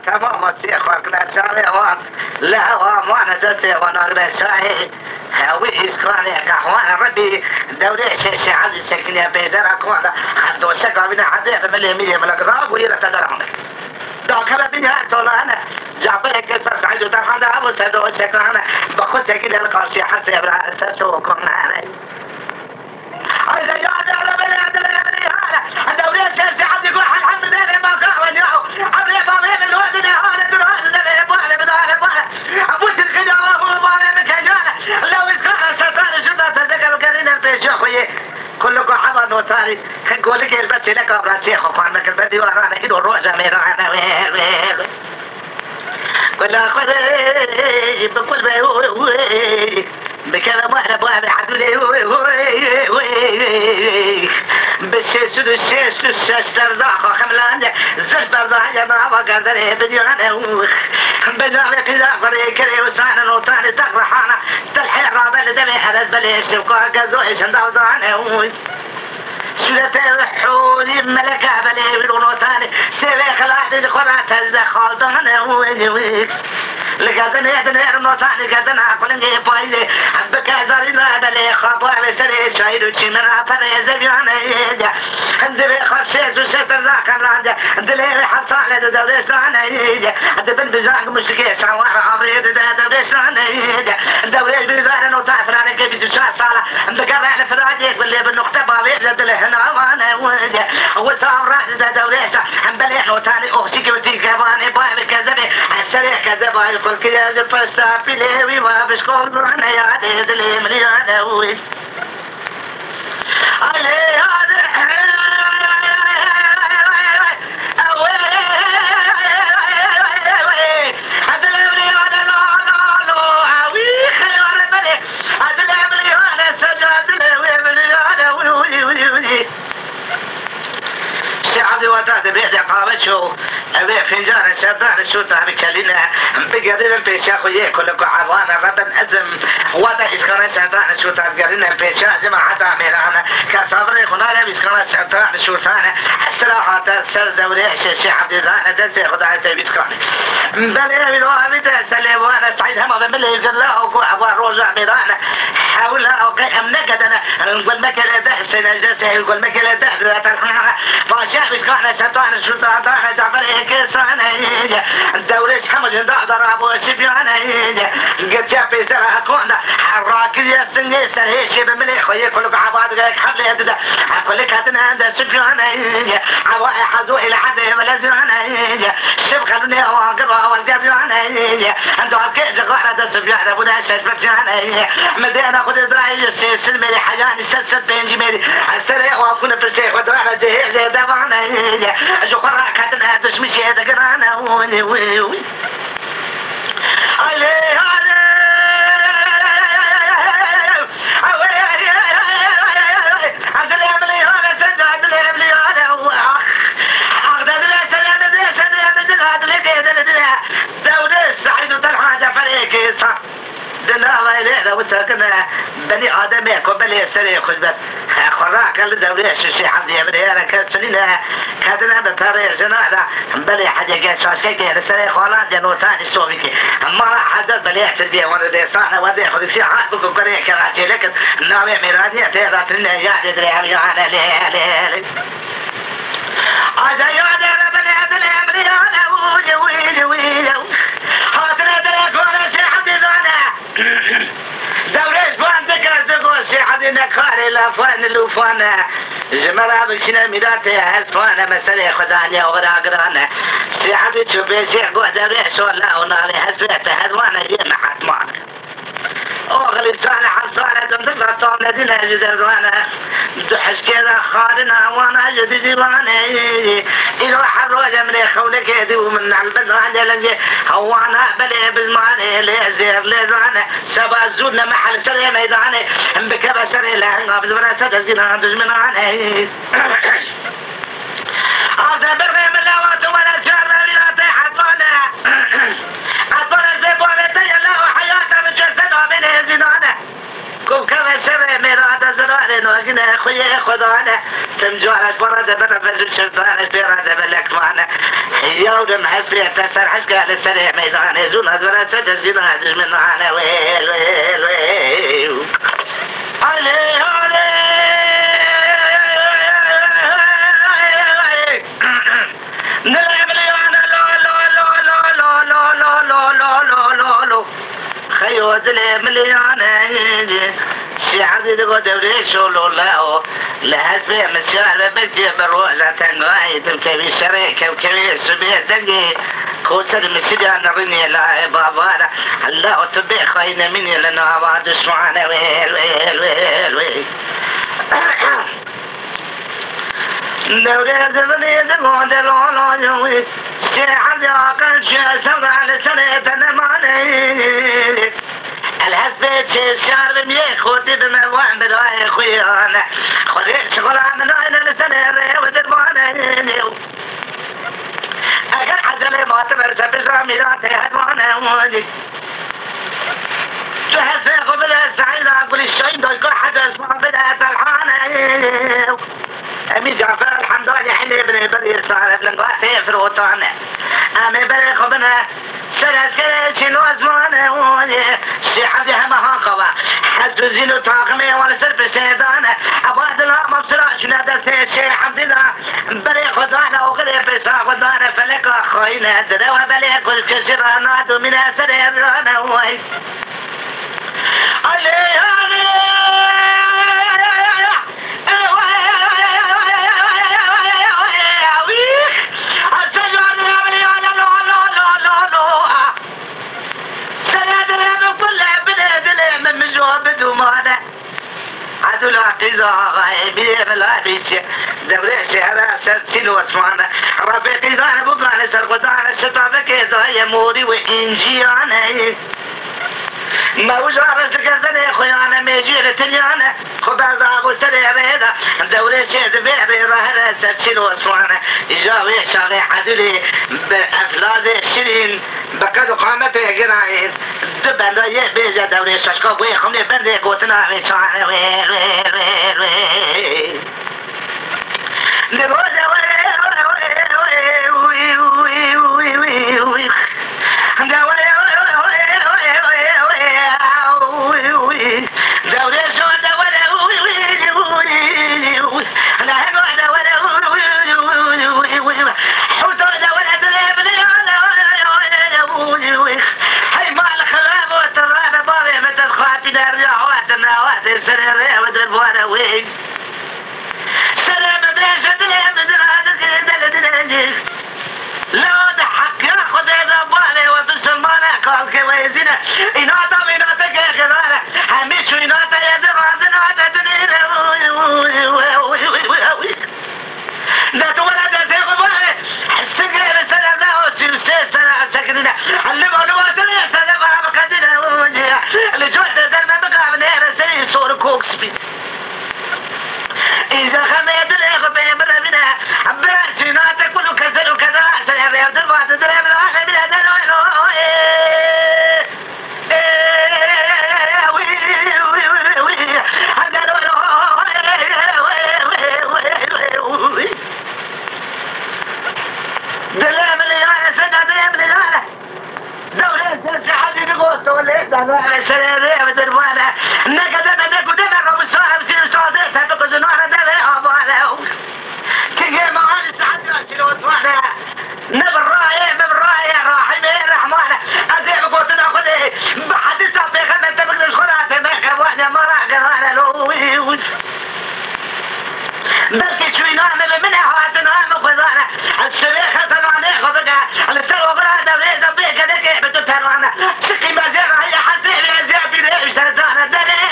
تمام الشيخ وكنا سامي وان لا وانا دتي وانا غير ساي هاوي اسكاني كحوان ربي دوري شي عبد سكن يا بيدر اكوانا حتى وسكا بنا حدا ملي ملي ملك غاب ويرا تدرهم دا كلا بنا تولا انا جعبر كسر سعيد وتحدى ابو سعد وسكا انا بخش كده القرشي حتى يبرع اساس وكنا انا هذا يا على بلاد هذا دوري شي عبد يقول الحمد لله ما قهوه عبد يا الواد ده أبوت الخدعة ومبارا مكجالة لو إسكان الشيطان شدنا تذكر وكرينا البيش يا أخوي كلكم حضن وطاري كنقول لك البس لك أبرا شيخ أخوان مك البدي ورانا إدو الروجة ميرانا ويل ويل ولا خذي بكل بي بكلام واحد ابغى بحدولي بالسيس والسيس والسيس ترضاخ خملان زلب رضايا ما وقدر بديانه بدأ كذا فريق وسان وطان تقرحانا تلحي رابل دمي حدث بليش وقا قزويش اندوضانه سلطة وحولي ملكة بلي بالونوتاني سيبي خلاحدي دخورات هزدخل دانه لقدن يدن نوتاني قدن عقلنجي بايدي بك زارينا بلي خابوا بسري شايدو تشيمنا فني زبيانا يدي اندبي خاب سيس وستر ذاك الراندي اندلي حبصالة دوريسانا يدي اندبن بزاق مشكي سوار عبريد دوريسانا يدي دوريس بزار نوتان فراني كيف تشاع صالة بقرع لفراجيك باللي بالنقطة بابيز دلي هنا وانا ودي وصام راس دوريسا بلي نوتاني اوسيكي ودي كباني باي كذبي السريع كذبي كل كذا زفستا في ليوي ما بشكون انا يا عديد لي مليانة وي علي هذا عبد وتات بيد قابشو أبي فنجان الشدان شو تعبي كلنا بقدر البيشا خويه كلكو عوانا ربن أزم ودا إسكان الشدان شو تعبي قدرنا البيشا زما حتى ميرانا كصبر خنا لبي إسكان الشدان شو ثاني الصراحة السر دوري الشيخ عبد الزان دزي خدای تبيسكان بل يلو أبي تسلم وأنا سعيد هم بملي قلا وكو أبوار روجا ميرانا حاول أو كم نقدنا نقول مكلا دحسن الجسه نقول مكلا دحسن الحنا فاشا بيسكان الشدان شو تعبي جعفر كيسانا الدولة حمد دعدر أبو سفيانا قلت يا بيسر أكون حراك يا سنة سرهيش بمليخ ويكلك عباد غيك حبل يدد أقولك هاتنا عند سفيانا عواي حزو إلى حد ملزانا شب خلوني أواقبها والقبيانا عنده عبكي جغارة دا سفيانا أبو ناشا سفيانا مدينة خد إدرائي سلمي حياني سلسل بينجي ميري السريح وأكون بسيح ودوانا جهيز دوانا جغارة كاتنا تشمشي هذا قرانا وي وي وي علي علي عدل يملي هذا سجل عدل يملي هذا عدل سلام دي سلام دي عدل كده دولة سعيد وطلحة فريق صح دنا ويلي وسكنا بني آدم يكون بني سري خد بس خراك الدولة شيء حمدي بدي أنا كسلنا كذا بفرق زنادا بني حاجة جالس كذا سري خالد جنو ثاني سوبيكي ما حد بني تربية وانا ده صح وانا خد شيء حق بكرة كراتي لكن نامي ميرانية تهذا ترنا يا دري هم يا لي هذا يا دري بني هذا الأمر يا وي وي هذا دري وانا شيء حمدي دوريش بان ذكر تقول شي حد نكاري لافان لوفانا زمرا بكشنا ميراتي هسفانا مسألة خدانيا وغدا قرانا شي حد تشوفي شي قوة دوريش ولا ونالي هسفيت هدوانا يما حتمانا أغلي صالح صالح تمتقى طوم لدينا جدوانا دحش كذا خارنا وانا جدي زبانا إلو حروجة من خولك يدي ومن البدران لنجي هوانا بلي بالماني ليزير ليزانا سبا زودنا محل سري ميداني بكبا سري لهنغا بزبنا سدزينا دجمناني هذا برغي من لوات ولا شعر ما بلاتي حطانا حطانا زيبوا بيتي الله وحياته بجسد ومن زنانه كم كما سري ميرادا زرارين وقنا خويا خدانا تمجوالك برادة بنا فزل شرطانة بيرادة بلك معنا يوم حسبي تسر حسكا للسريع ميدان يزون هزونا سدس بنا دجمن معنا ويل ويل ويل علي علي نلعب ليوانا لو لو لو لو لو لو لو لو لو لو لو خيوت لي مليانا شعبي دقو دوري شولو لاو لحسبي مسيار ببكي بروحة تنواعي تمكبي شريكة وكبي سبيع دقي كوسر مسيار نرني لا بابانا الله تبي خاينة مني لنا عواد اسمعنا ويل ويل ويل ويل دوري زمني زمود الولوي شيحد ياقل شي سوى على سنة نماني الهسبت شي الشعر بيخوتي بموان براي خويانا خذي شغل من عين لسنة ريود الماني اگر حجل معتبر شبش راميراتي هدوانا ودي تحسي قبل السعيدة كل الشيء دول كل حاجة اسمها بدأت الحانة أمي جعفر الحمد لله حمي بن بدي صار بن قاتي في الوطن أمي بن خبنا سلس كل شيء وزمانه ودي شي حدي هم هاقوا حسب زينو طاقمي ولا سرف سيدانه أباد الله مبصرة شنو هذا شي حدي ذا بلي خدانا وغلي بيسا خدانا فلك خاينة دروا بلي كل كسر نادو من أسر رانا وي قيزة غايبية ملابسة دوري سهرة سلسل واسمانا رفيقي زان بقانا سرقدانا الشطابة كيزا يموري وإنجيانا موجة رزقردني خويانا ميجير تليانا خبا زابو سري ريدا دوري شيد بيري رهرة سلسل واسمانا جاوي شاغي حدولي بأفلاز الشرين بقدو قامته قرائن دبن دا يبيجا دوري شاشكو بوي خمني بندي قوتنا ميشانا ويل ويل ويل ويل نبوزة ويل ويل ويل ويل ويل ويل ويل إذا خميت الإخوة بربنا عبرت سناتك كل كسر وكذا سنعرف دربات درب العشاء بلا دلوي دلام اللي على سنة دلام اللي على دولة سنة حدي نقوص تولي دلام على سنة دلام دربانا نكا دم نكو دم ومسوها بسير وشاطئ تفق جنوحنا دم أبانا كي معاني سعد وشلو اسمعنا نبر راية نبر راية راحمين رحمانا أدي بقوتنا خذي بحدي صافي خمسة تبقى الخلاة تبقى واحدة مرة قرانا لوي بلكي شوي نعمل منها وعدنا مخذانا السبيخة تنعني خبقها السلوى برادا وليدا بيك دكي بتتروانا سقي مزيغة هي حسيبي أزيابي ليش ترزانا دليلي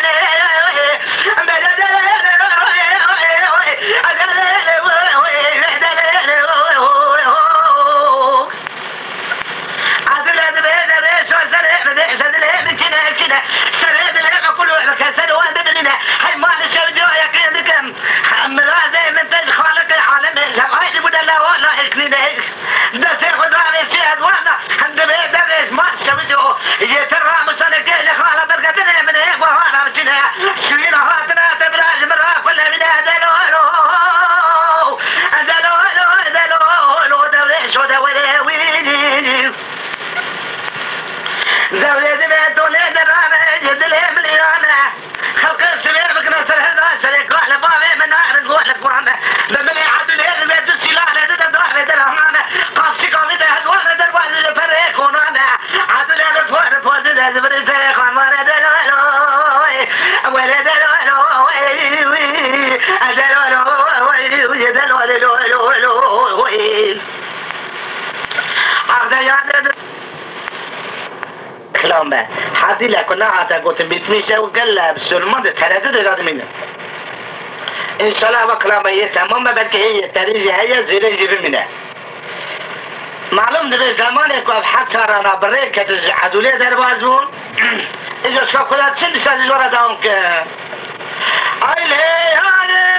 كلام حدي لكنا عتا قلت بيتمشى وقلب سلمان تردد هذا منه ان شاء الله وكلا ميتة ماما بدك هي تريجي هي زيريجي بمنا معلوم نبي زمانك وابحث انا بريك تجحدوا لي دربازون اجا شوكولات سند سال ورا داونك اي لي هذا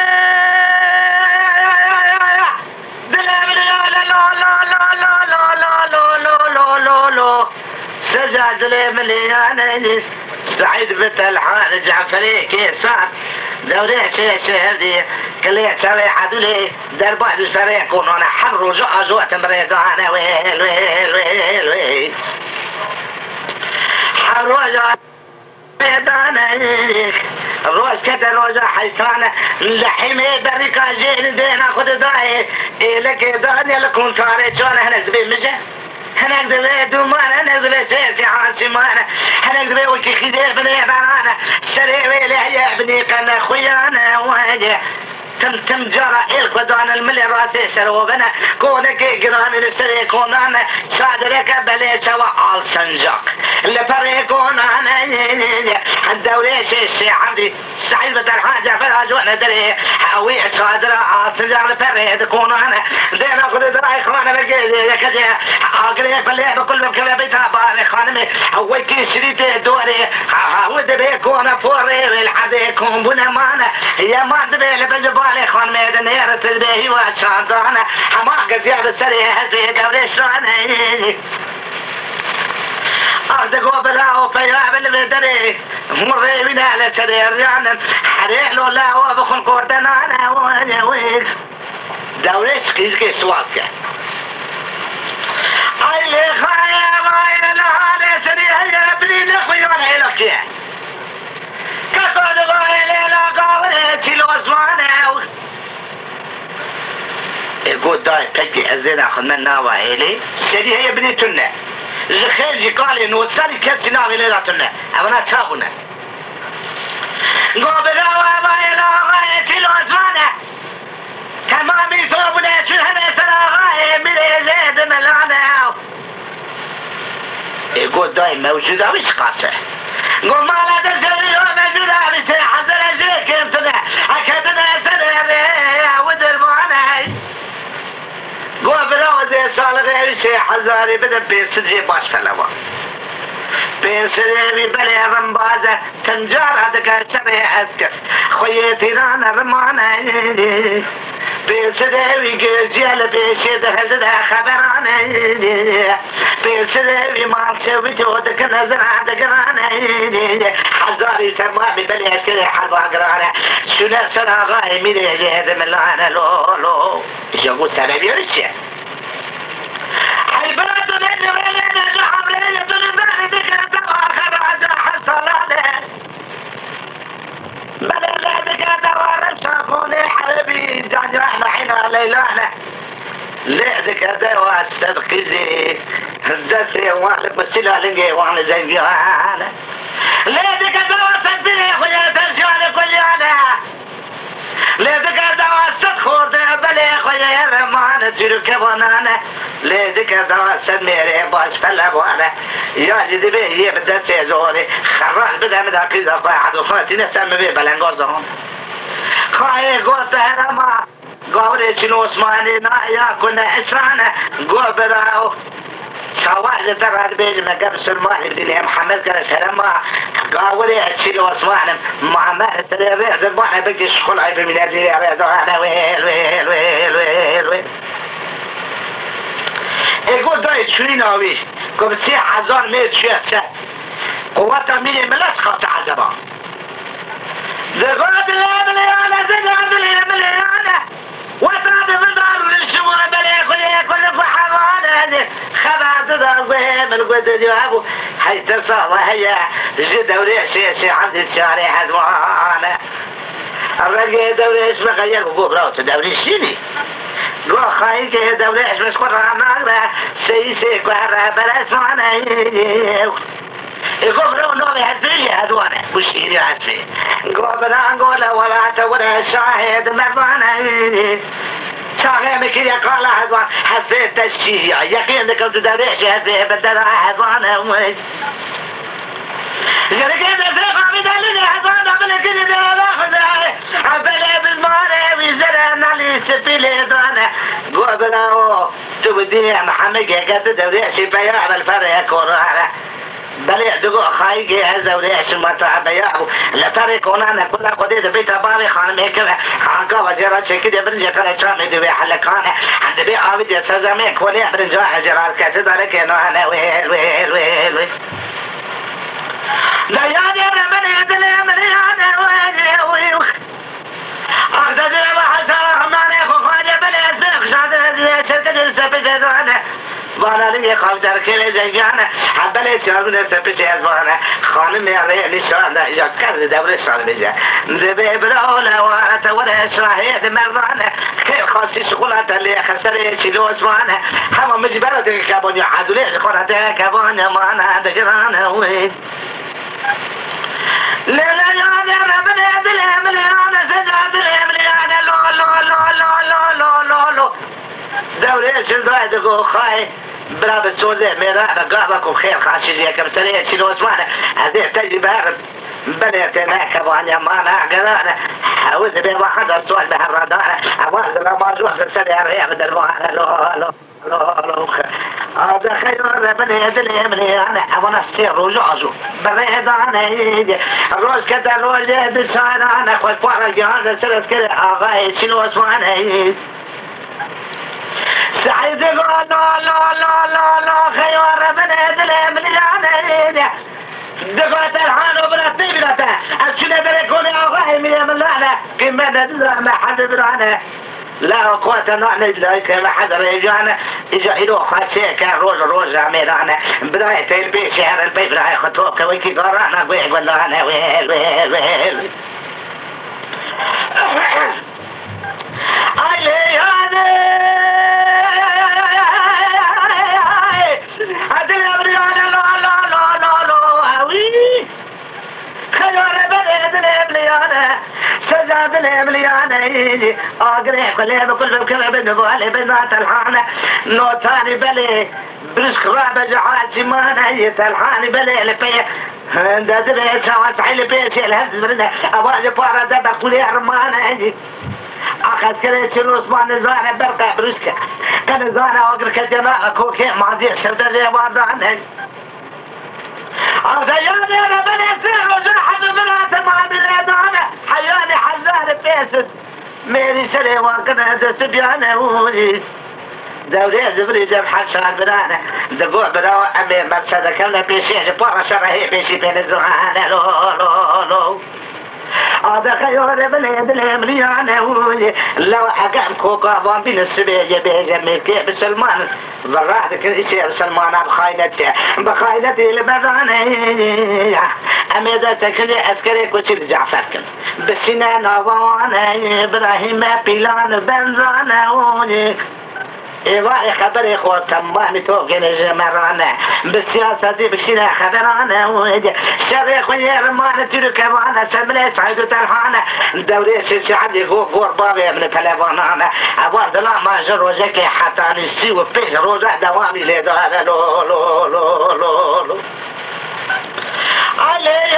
دلام لا لا لا لا لا لا لا لا لا لا لا سجع دلام لي انا سعيد بنت الحال جعفري كيسان دوري شهر دي كلية سوي حدولي دربات الفريق يكون انا حر وجوع جوع تمريض انا ويل ويل ويل ويل حر وجوع انا روز كده روزة حيسانة لحمي بريكا جيل دينا خد داي لك داني لكم تاري شو انا هنزبي مجا هنقدر دومان هنقدر سيرتي عاصمانا هنقدر وكي خدير بني برانا سريوي لهي ابني كان خويانا واجه تم جرى إلك ودان الملي راسي سروبنا كونك قران السري كونانا شادرك بلي سوا آل سنجاق اللي فري كونانا الدولي شي عبدي سعيد بدل حاجة في الأجواء ندري حاوي صادرة آل سنجاق الفري كونانا دينا خد دراي خوانا بقيدي كذي عقلي بلي بكل مكبه بيتابا خانمي ويكي شريط دوري ود بيكون فوري والحدي كون بنا مانا يا ما دبي لبجبال خان ميدان يرت به وشاندانا حماقة يا بسري هزي دوري شانا أخذ قبلا وفيا بالبدري مري من على سرير جانا حريق لولا وبخن قردنا أنا وانا ويك دوري شكيزكي سواكا أي لي خايا غاية لها سريع يا ابني لخوي وانا إلوكي كفاد غاية ليلا قاولة تلو أسوانا يقول داي بكي أزدين أخذ من ناوى إلي سريع يا ابني تنة زخير قالي انه وصلي كرسي ناوي ليلاتنا أبنا تسابنا قابل وابا إلى غاية الأزمانة تمامي ثوبنا شهنا سلا غاية ملي زيد ملانا يقول دايم موجودة مش قاسة قول ما لا تسوي موجودة مش حزر زيك يمتنا أكدنا سنة ودر معنا قول بلوزي صال غير شي حزاري بدأ بيسجي باش فلوا بيسجي بلي رمبازة تنجار هدك شري أسكف خويتي رانا رمانا بيسجي جيال بيشي دخل ده خبرانا بيسجي مارشي وجودك نزر عندك رانا حزاري تمامي بلي أسكري حرب أقرانا شو سنة غاي ميلي جهد ملانا لو لو يقول سنة بيرشي حيبات نجم لنا جحم ليلة لذلك تواخر عجا حصلاله بل لذلك توارم شافوني حربي جاني احنا حين ليلانا لذلك دوا السبقزي هدتي وانا بسيلا لنجي وانا زيجانا لذلك دوا سبقزي خويا ترجعني كل يانا لذلك دوا صدخور بلي خويا رمان تركب ونانا لذلك دوا صد ميري باش فلبوانا يا جدي بي يبدا سيزوري خراج بدا مداكي دقا حد وصلتي نسمي بي بلنغوزهم خاي قلت هرما قولي شنو اسماني نايا كنا اسرانا قبراو سواء ترى بيج ما قبل سلمان بدي محمد كان سلامة قاولي شنو اسمعنا مع ما ترى ذبحنا بقي شغل عيب من هذه انا ويل ويل ويل ويل ويل يقول داي شوي ناويش قبل 3000 متر شو هسه قوات ميلي ملاش خاصة عزبا زغاد الامليانة زغاد الامليانة وطاد من دار الشمال بلي كل فحوانة خبعت ضربهم القد جوابه حي تصاب هي جدة وريشي عند الشارع هدوانا الرقي دوري اسمه غير وقوبراوت دوري الشيني قول خايك دوري اسمه سقرها مغرى سيسي قهرها بلا اسمعنا يقول لو نومي هدفي هدوانا وشيني هدفي قول بلا ولا تورا شاهد مرضانا شاهد مكي قال هدوان حسبي التشيع يقين كنت دوريش حسبي بدل هدوانا جريك إذا سيقا بدل لي حضانة بالكل ده خذاي عبالي بالمارة ويزرعنا لي سفيلي دانا قبلاو تبدي محمد قد دوري شفايا على الفرق كورانا بلي دقو خايجي هذا وليش ما تعبياه لا فرق هنا كل قضية بيت بابي خان ميكله عنك وزير شكل برنجة كلا شامي دبي حلقانه عند بي عابد يسزمك ولي برنجة جرال كتد عليك أنا ويل ويل ويل ويل لا يعني أنا من يدلي من أنا ويل ويل أخذ ما حصل ما نأخذ خاجة بلي أسبق شاد شركة السبيس أنا وانا لي خاطر كل زيانا حبلي شغل سبيس أنا خانم يا ريال شانا يكرر دولة شان بيجا ذبي برولا وانا ولا شراهيد مرضانا كل خاصي شغلات اللي خسر شلو اسمانا هم مجبرة كابون حدولي شغلات كابون ما أنا دقرانا وين لا لا يا ربنا يدلي مليانة سجاد مليانة لو لو لو لو لو لو لو دوري شلدوا دقو خاي برا بالسوزة ميرا بقابكم خير خاشي زيكم سريع شلو اسمعنا هذه تجربة بنيتنا كبان يمانا قرانا حاول بين واحد السؤال بهالردانا أواز ما جوه سريع ريا بدروانا لو لو لو هذا خير بني يدلي مليانة أنا استير رجعزو بريد أنا الروز كده الروز يد سانا أنا أخوة فارق جهاز سلس كده أغاي شنو اسمعنا سعيد لا لا لا لا لا خير بني يدلي مليانة دقات الحان وبرتي برته أشنو ده يكون أغاي من لا كم ندرى ما حد برانا لا قوة نحن إليك ما حد رجعنا إجا إلو خاسي كان روز عميرانا براي تلبي شهر البي براي خطوك ويكي قرانا قوي قلانا ويل ويل ويل علي هذا الأمر لا لا لا لا لا لا وي خيار بلد الأمليانة سجاد الأمليانة أقرأ قلب كل كلب نبالي بنات الحانة نوتاني بلي برسك رابع جحال سمانة يتلحاني بلي لبي دادري سوا سحيل بيشي الهمز برنا أواجه بارا دبا قولي أرمانة أخذ كده شنو اسمان زانة برقع برسكة كان زانة أقرأ كجناء كوكي ماضي شبدا زي واردان أرضياني أنا بلي سير وجرحة بنات ما بلادانا حياني حزان بيسد ميري سلي واقنا دسبيانا ولي دولي زبري جاب حسان برانا دقوع براو أمي مبسادة كلنا بيشيش بورا شرهي بيشي بين الزهانة لو لو لو هذا خيار بلاد الأمليانة ولي لو حكام كوكا بان بين السبيجة بيجا ميكي بسلمان ضرعت كل شيء بسلمان بخاينتي لبداني أمي ذا سكني أسكري كوشي بجعفركم بسنا نواني إبراهيم بيلان بنزانة ولي إيوالي خبري خو تمامي توقين جمرانا بالسياسة دي بشينا خبرانا ودي شريك ويرمان تلك وانا سملي سعيد تلحانا دوري سيسي عندي غور بابي من بلافانانا أبواد لا ما جر وجهك حتى نسيو فيش روجة دوامي لدانا لو لو لو لو لو علي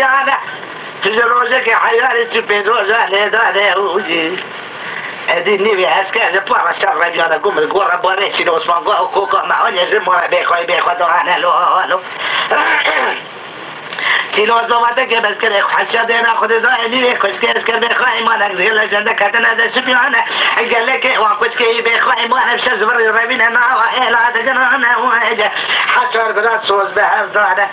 أنا تجروجك يا حيالي سبيدوجا لدانا وجي هذه نبي عسكر بارا شر رجال قوم القرى بوريش لو اسمه كوكو معون يزموا بيخو دوانا لو لو سيلو اسمه ما تجي بس كده حشادنا خد ذا نبي كوش كيس كده بيخو ما نقدر لا جندك هتنا ذا سبيانا قال لك وكوش كي بيخو ما نمشي زبر ربنا ما وإلا دقنا وجه حشر براس صوت بهذا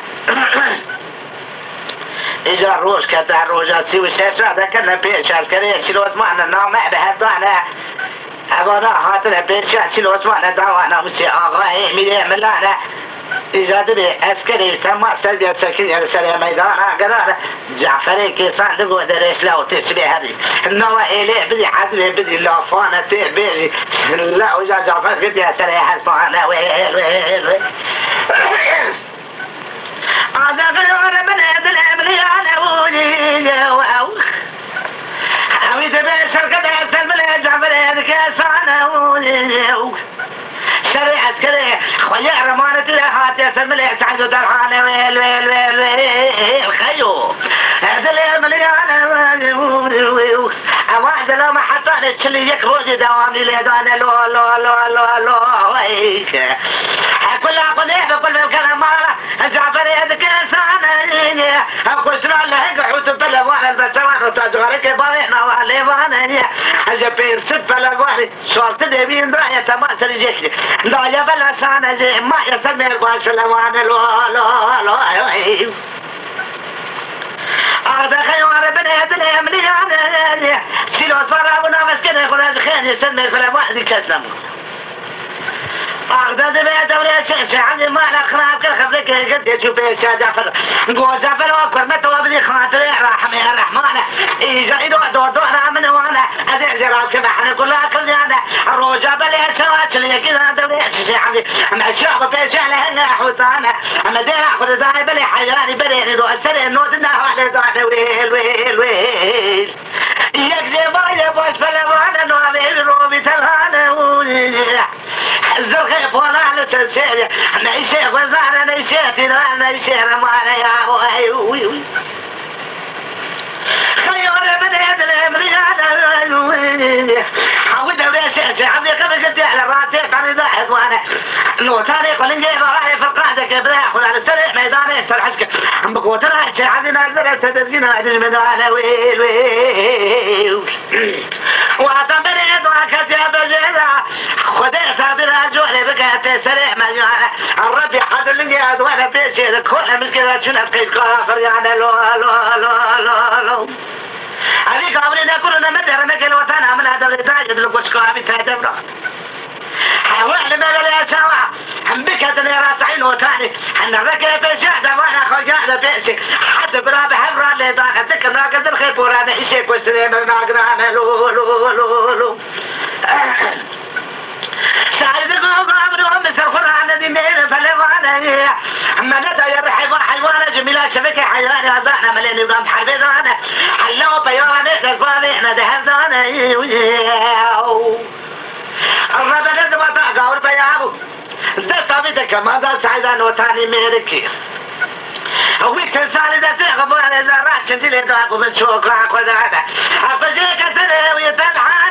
إجا روج كده روجا سوي شاشة هذا كنا بيش عسكري سيلو اسمعنا نعم بهذا أبغى خاطر بيش سيلو اسمعنا دعوانا مسي آغاي مية ملانا إجا دبي عسكري تم سلبي سكين على سلام ميدان قرار جعفري كيسان دقو دريش لو تشبه هذه النوى إليه بدي حدله بدي لافانة تبيجي لا وجا جعفر قد يا سلام حسبانا ويل ويل ويل هذا غير بلاد الأمليانة وجيجة وأوخ حويت بيشر كاسانه سريع عسكري خويا رمانة الهات يا سملي سعد الحانة ويل ويل ويل ويل خيو هذا اللي مليانة واحدة لو ما حطاني تشلي يكروزي دوامي ليدانا لو لو لو لو لو ويك كلها قنيبة كل الكلام مالا جعفري هذاك انسان اقول شنو الله قعوت بلا وانا البسوان وتجوالك بارينا والي وانا جبين ست بلا والي صورت دبين راية تماسر جيكني لا يا بلا سانا جي ما يسمي الباش في الوانا لو لو لو هذا خيوان بنيت الامليان سيلو صفر ابونا مسكين يقول خير يسمي في الواحد كسلم أخذت بيت أولي شيء عندي مال أخراب كل خبرك قد يشوف يا جعفر قول جعفر وأكبر متى وابني خاطري رحمي الرحمن إيجا إدو دور دورنا من وانا أزيع جراب كما حنا كلها كل أنا الروجا بلي سوات لي كذا دولي شيء عندي مع الشعب في شعله حوطانا أما دين أخذ داي بلي حياني بلي ندو السنة نودنا على دعنا ويل ويل ويل يكذب يا بوش بلا وانا نوامي روبي تلهانا الزرخيف ولا على تنسيني نعيشي وزعنا نعيشي نعيشي رمانا يا وي خيار من يد الامريكان حاولت بيشيشي عمي قبل قد على الراتب عن ضاحك وانا لو تاريخ ولنجيب راي في القاعدة كيف ياخذ على السريع ميداني يسر حشك بقوة رايتي عندنا الزرع تدزينا هذه الميدان ويل ويل وعطمني ادواك يا بجيزة خديت هذه جوالي بقيت سريع مجانا الربي حد اللي قاعد وانا بيشي كلها مشكلة شنو تقيد كافر يعني لو لو لو لو لو هذيك أولينا كلنا مدر مكل وطنا من هذا اللي تاجد لقوشكو عبي تهدبرا حاول ما بلا سوا بك هذا راس عين وطاني حن الركب بشهدة وانا خجالة بيشي حد برابي حبرا اللي ضاقة ذكر راقد الخيب ورانا إشيك وسريم المقرانا لو لو لو لو سعيدكم قابلوا مثل القرآن دي مين فلوانا أما ندى يرحي حيوانا جميلة شبكة حيواني وزانا مليني ورام حربي ذانا حلو بيواني تسباني احنا دهب ذانا الرب نزم وطاقة والبيابو ده طبيتك ما ده سعيدان وطاني ميركي ويك تنسالي ده تغبو على زرات شنتي لي دواق ومن شوكاك وذانا أفجيك تنوي تلحاني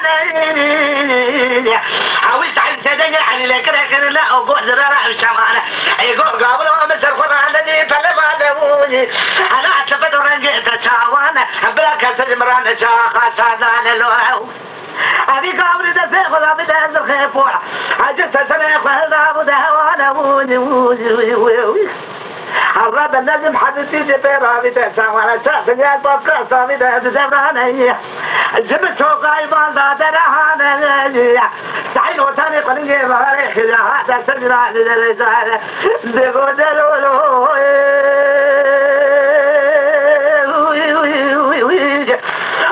أويس عن سدني حني لكن لا أقول زرارة وشمانة يقول قابلوا مثل القرآن الذي فلمانوني أنا أتفد ورنجيت تشاوانا بلا كسر مران شاقا سادانا لوهو أبي قابل ده سيخل أبي ده أنزل خيفورة أجلت سنة يخل هذا أبو ده هوانا ووني الرب النجم حدثي جبيرا بتأسا وانا شاكن يا البقى صامي ده تزبرانا جبت سوقا يبان ده ترهانا سعيد وطاني قلنجي بغاريخ يا هذا سجرا للرسالة دقو دلولو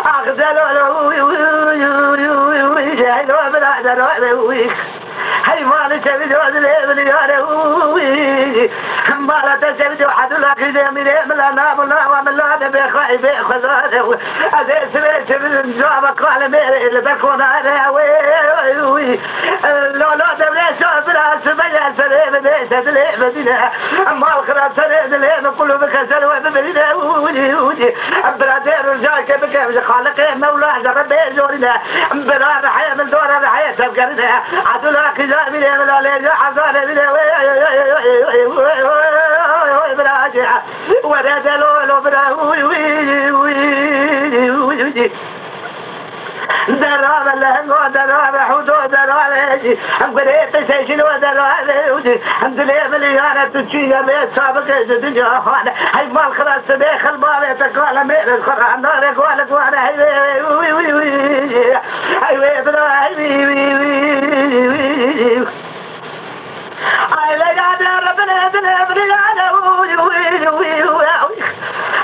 أخذلولو جاهلو بلادلو هاي مالي تبدو أدلي ياروي مالا تسبدو حدولا كده ملا نابلا وملا نبيخوي بيخوزانه أزي سبيت من جوابك وعلى ميري اللي بكون على وي لو دبلي شوف بلا سبيا سليم ليس دلي مدينة أما الخراب سليم دلي كله بكسر وبمدينة ودي برادير رجاك بكيف خالق مولا جرب جورنا برا رحية من دور رحية تفكرنا عدولا كده من لا لا حصل من براجع ولا دلول براوي درام الله درام حدود درام أمبريت سيشن ودرام الحمد لله مليانة تشيل بيت سابق الدنيا خانة هاي مال خلاص بيخ المال تقال ميل القرآن نارك والك وانا هاي أي لا قادر ربنا دلبني على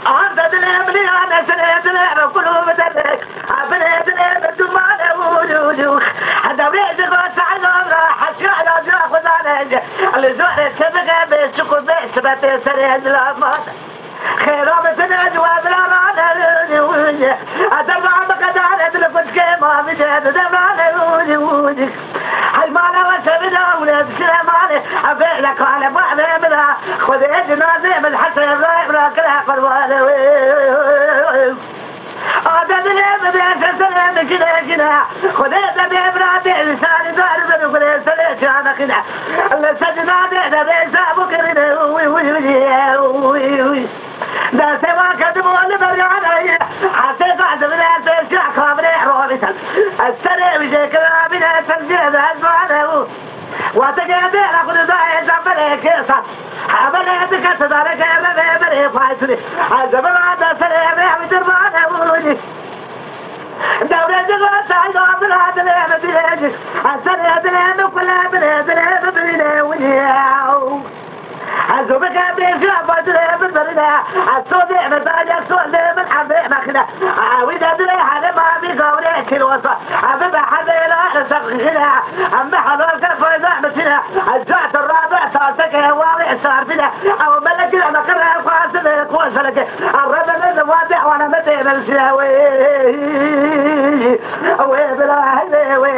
أنت دلبني أنا سنة دلب كله بدلك أبني دلب دمانة وجوه هذا بيجي قص على راح شعلا جاخذ على اللي زهرة سبقة بيسكو بيس بتسري الأمان خيرا بتناد وابلا رانا أتبع بقدار أدلك كما بدأت دماني ودي هاي مالا وسبدا ولاد سلاماني أبيلك على بعض بلا خذ يدنا زي بالحسن الرايب راكلها قرباني عدد اليوم بيسا سلام كده خذ يدنا بإبراتي لساني ضارب وقل سليت أنا كده اللي سجنا بيدا بيسا بكرنا ده سوا كدبوا اللي برجعنا حسيت بعد بلا تشع خابري روبيتل السريع بجيك بلا تنجيب هالبعده وتجد لك ضايع زبلي كيسا حبلي بك تدارك يا بلي فايتني الزبل هذا سريع بيع بدربانه ولي دورة جغل سعيد عبد العادل يا بديجي السريع دلين وكلها بلي ولي الزبك بيجي بدري بالبرده الصديق بتاعي الصديق بالحبيب مخنا عاود ادري حدا ما بيقولي كل وصف حبيب حدا لا سخنا اما حضرتك فاذا مثلا الجعت الرابع صارتك واضح صار فينا او ملك انا قرر فاصل وصلك الرب من واضح وانا متى بالسلاوي وي بلا وي